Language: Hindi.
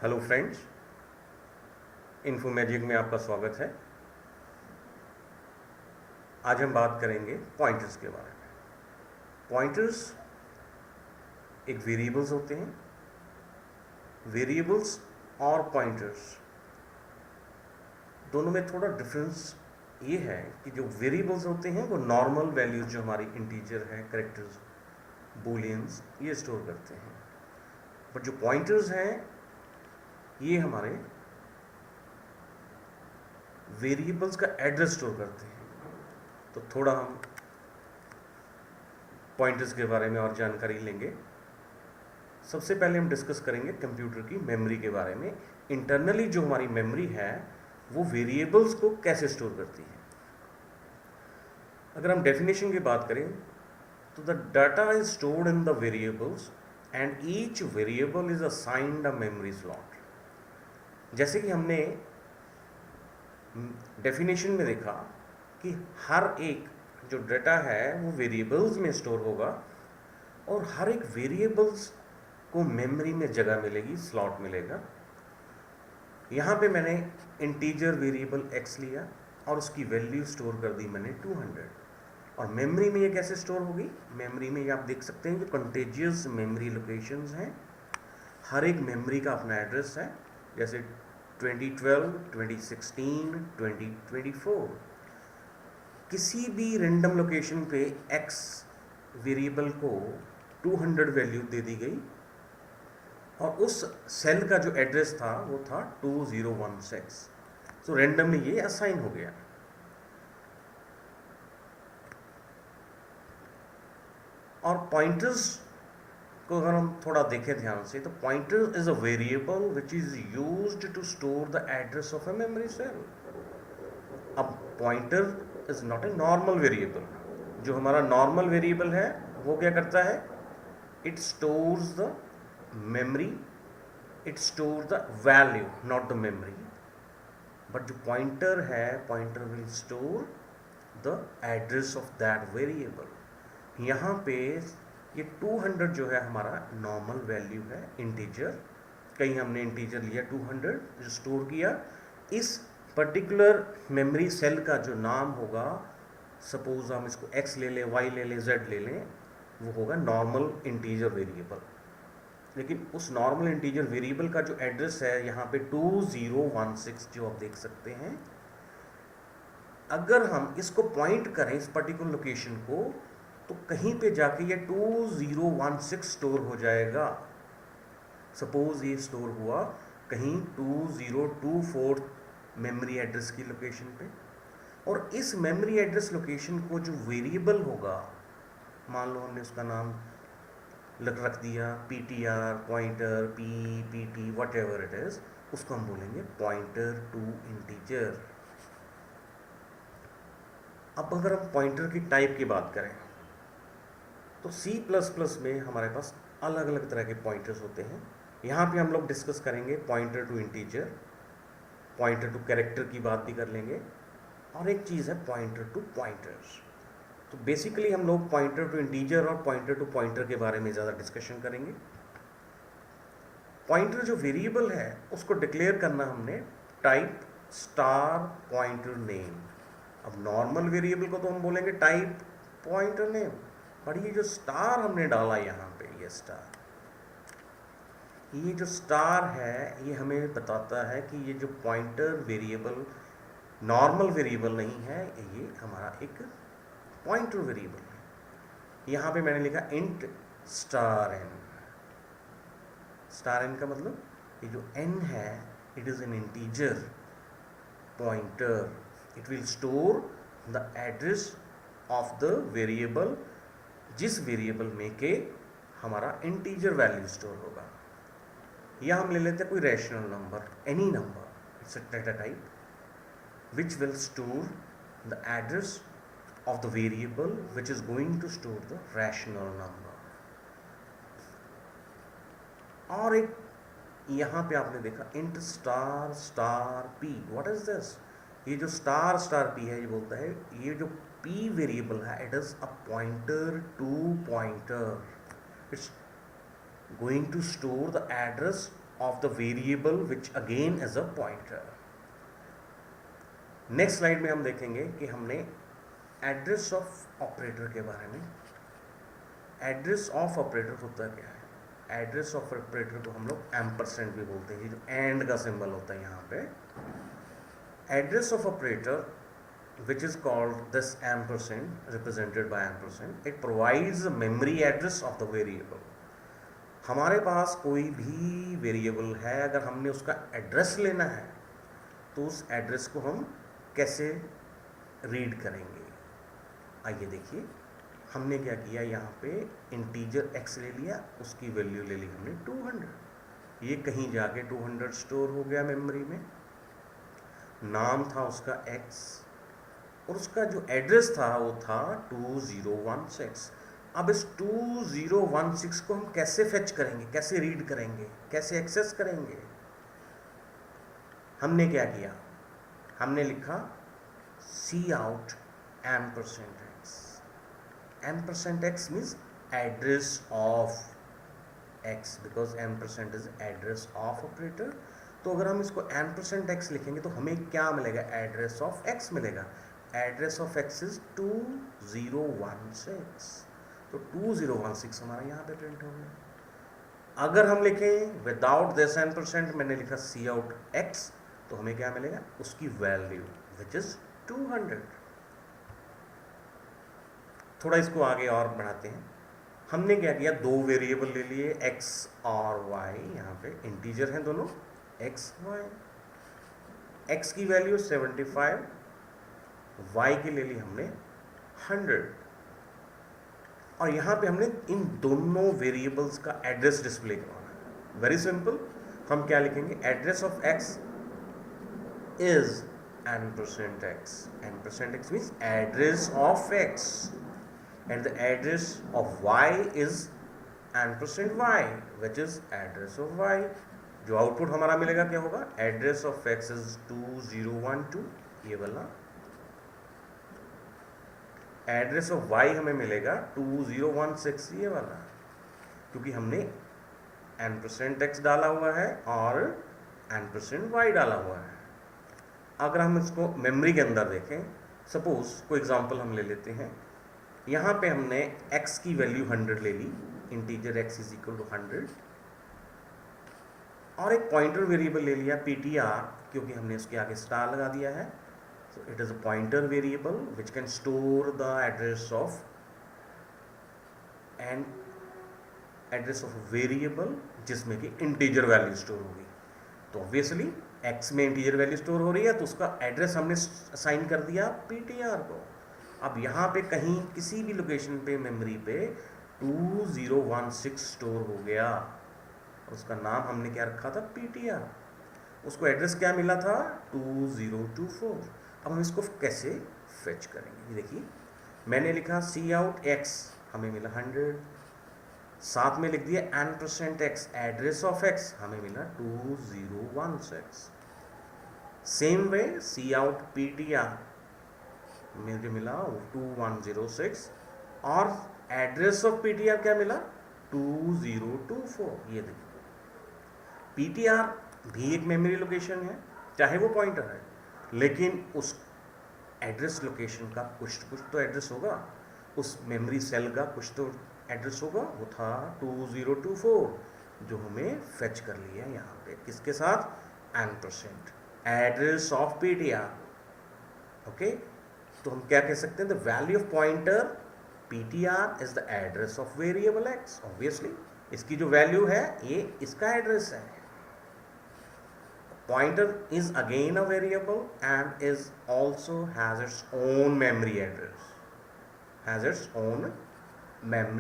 हेलो फ्रेंड्स, इन्फो मैजिक में आपका स्वागत है। आज हम बात करेंगे पॉइंटर्स के बारे में। पॉइंटर्स एक वेरिएबल्स होते हैं। वेरिएबल्स और पॉइंटर्स दोनों में थोड़ा डिफरेंस ये है कि जो वेरिएबल्स होते हैं वो नॉर्मल वैल्यूज जो हमारी इंटीजर है, कैरेक्टर्स, बूलियंस, ये स्टोर करते हैं। बट जो पॉइंटर्स हैं ये हमारे वेरिएबल्स का एड्रेस स्टोर करते हैं। तो थोड़ा हम पॉइंटर्स के बारे में और जानकारी लेंगे। सबसे पहले हम डिस्कस करेंगे कंप्यूटर की मेमोरी के बारे में। इंटरनली जो हमारी मेमोरी है वो वेरिएबल्स को कैसे स्टोर करती है। अगर हम डेफिनेशन की बात करें तो the data is stored in the variables and each variable is assigned a memory slot. जैसे कि हमने डेफिनेशन में देखा कि हर एक जो डाटा है वो वेरिएबल्स में स्टोर होगा और हर एक वेरिएबल्स को मेमोरी में जगह मिलेगी, स्लॉट मिलेगा। यहाँ पे मैंने इंटीजर वेरिएबल x लिया और उसकी वैल्यू स्टोर कर दी मैंने 200। और मेमोरी में ये कैसे स्टोर होगी? मेमोरी में ये आप देख सकते हैं जो कंटेजियस मेमोरी लोकेशंस हैं, हर एक मेमोरी का अपना एड्रेस है। जैसे 2012, 2016, 2024, किसी भी रेंडम लोकेशन पे x वेरिएबल को 200 वैल्यू दे दी गई और उस सेल का जो एड्रेस था वो था 2016। तो रेंडमली ये असाइन हो गया। और पॉइंटर्स को अगर हम थोड़ा देखें ध्यान से तो pointer is a variable which is used to store the address of a memory cell. अब pointer is not a normal variable. जो हमारा नॉर्मल वेरिएबल है वो क्या करता है? It stores the memory, it stores the value, not the memory. But जो pointer है, pointer will store the address of that variable. यहाँ पे ये 200 जो है हमारा नॉर्मल वैल्यू है, इंटीजर। कहीं हमने इंटीजर लिया 200 जो स्टोर किया। इस पर्टिकुलर मेमोरी सेल का जो नाम होगा, सपोज हम इसको x ले लें, y ले लें, z ले लें, वो होगा नॉर्मल इंटीजर वेरिएबल। लेकिन उस नॉर्मल इंटीजर वेरिएबल का जो एड्रेस है यहाँ पे 2016 जो आप देख सकते हैं, अगर हम इसको पॉइंट करें इस पर्टिकुलर लोकेशन को तो कहीं पे जाके ये 2016 स्टोर हो जाएगा। सपोज ये स्टोर हुआ कहीं 2024 मेमोरी एड्रेस की लोकेशन पे, और इस मेमोरी एड्रेस लोकेशन को जो वेरिएबल होगा, मान लो हमने उसका नाम रख दिया ptr, pointer, pt, what ever it is, उसको हम बोलेंगे पॉइंटर टू इंटीजर। अब अगर हम पॉइंटर की टाइप की बात करें तो C++ में हमारे पास अलग अलग तरह के पॉइंटर्स होते हैं। यहाँ पे हम लोग डिस्कस करेंगे pointer to integer, pointer to character की बात भी कर लेंगे, और एक चीज़ है पॉइंटर टू पॉइंटर्स। तो बेसिकली हम लोग पॉइंटर टू इंटीजर और पॉइंटर टू पॉइंटर के बारे में ज़्यादा डिस्कशन करेंगे। पॉइंटर जो वेरिएबल है उसको डिक्लेयर करना हमने टाइप स्टार पॉइंटर नेम। अब नॉर्मल वेरिएबल को तो हम बोलेंगे टाइप पॉइंटर नेम, पर ये जो स्टार हमने डाला यहाँ पे, ये स्टार, ये जो स्टार है ये हमें बताता है कि ये जो पॉइंटर वेरिएबल नॉर्मल वेरिएबल नहीं है, ये हमारा एक पॉइंटर वेरिएबल है। यहाँ पे मैंने लिखा int star N. Star N का मतलब ये जो एन है it is an integer pointer, it will store the address of the variable, जिस वेरिएबल में के हमारा इंटीजर वैल्यू स्टोर होगा। या हम ले लेते हैं कोई rational number, any number, it's a data type which will store the address of the variable which is going to store the rational number। और एक यहाँ पे आपने देखा int star star p। What is this? ये जो स्टार स्टार p है ये बोलता है ये जो p वेरिएबल है it is a pointer to pointer, it's going to store the address of the variable which again is a pointer. Next slide में हम देखेंगे कि हमने एड्रेस ऑफ ऑपरेटर के बारे में. एड्रेस ऑफ ऑपरेटर होता क्या है? एड्रेस ऑफ ऑपरेटर को हम लोग एम्परसेंड भी बोलते हैं, जो एंड का सिंबल होता है यहाँ पे. Address of operator which is called this ampersand, represented by ampersand, it provides the memory address of the variable. हमारे पास कोई भी वेरिएबल है, अगर हमने उसका एड्रेस लेना है तो उस एड्रेस को हम कैसे रीड करेंगे? आइए देखिए, हमने क्या किया, यहाँ पे इंटीजर x ले लिया, उसकी वैल्यू ले ली हमने 200. ये कहीं जाके 200 स्टोर हो गया मेमोरी में. नाम था उसका x और उसका जो एड्रेस था वो था 2016. अब इस 2016 को हम कैसे फेच करेंगे, कैसे रीड करेंगे, कैसे एक्सेस करेंगे? हमने क्या किया, हमने लिखा cout %x. %x means address of x, because % is address of operator. तो अगर हम इसको %x लिखेंगे तो हमें क्या मिलेगा? एड्रेस ऑफ x मिलेगा. Address of x is 2016. तो 2016 हमारा यहाँ पे प्रिंट हो गया. अगर हम लिखें विदाउट दिस %, मैंने लिखा cout x, तो हमें क्या मिलेगा? उसकी वैल्यू विच इज 200. थोड़ा इसको आगे और बढ़ाते हैं. हमने क्या किया, दो वेरिएबल ले लिए x और y. यहाँ पे इंटीजर हैं दोनों, x y. x की वैल्यू 75, y की ले ली हमने 100. और यहाँ पे हमने इन दोनों वेरिएबल्स का एड्रेस डिस्प्ले करवाना है. Very simple. हम क्या लिखेंगे? Address of x is %x. %x means address of x, and the address of y is %y, which is address of y. जो आउटपुट हमारा मिलेगा क्या होगा? एड्रेस ऑफ x is 2012, ये वाला. एड्रेस ऑफ y हमें मिलेगा 2016, ये वाला, क्योंकि हमने %x डाला हुआ है और %y डाला हुआ है. अगर हम इसको मेमोरी के अंदर देखें, सपोज कोई एग्जांपल हम ले लेते हैं. यहाँ पे हमने x की वैल्यू 100 ले ली, integer x is equal to 100, और एक पॉइंटर वेरिएबल ले लिया ptr, क्योंकि हमने उसके आगे स्टार लगा दिया है. So it is a pointer variable which can store the address of a variable जिसमें कि इंटीजर वैल्यू स्टोर होगी. तो ऑब्वियसली x में इंटीजर वैल्यू स्टोर हो रही है, तो उसका एड्रेस हमने असाइन कर दिया ptr को. अब यहाँ पे कहीं किसी भी लोकेशन पे मेमोरी पे 2016 स्टोर हो गया, उसका नाम हमने क्या रखा था? ptr. उसको एड्रेस क्या मिला था? 2024. अब हम इसको कैसे फेच करेंगे? ये देखिए, मैंने लिखा cout x, हमें मिला 100. साथ में लिख दिया %x, एड्रेस ऑफ x, हमें मिला 2016. सेम वे cout ptr, मुझे मिला 2106, और एड्रेस ऑफ ptr क्या मिला? 2024. ये देखिए, ptr भी एक मेमोरी लोकेशन है, चाहे वो पॉइंटर है, लेकिन उस एड्रेस लोकेशन का कुछ तो एड्रेस होगा, उस मेमोरी सेल का कुछ तो एड्रेस होगा. वो था 2024, जो हमें फेच कर लिया यहाँ पे. किसके साथ? %, एड्रेस ऑफ ptr. ओके, तो हम क्या कह सकते हैं? The value of pointer ptr is the address of variable x. Obviously इसकी जो वैल्यू है ये इसका एड्रेस है. Pointer is again a variable and is also has its own memory address, has its own memory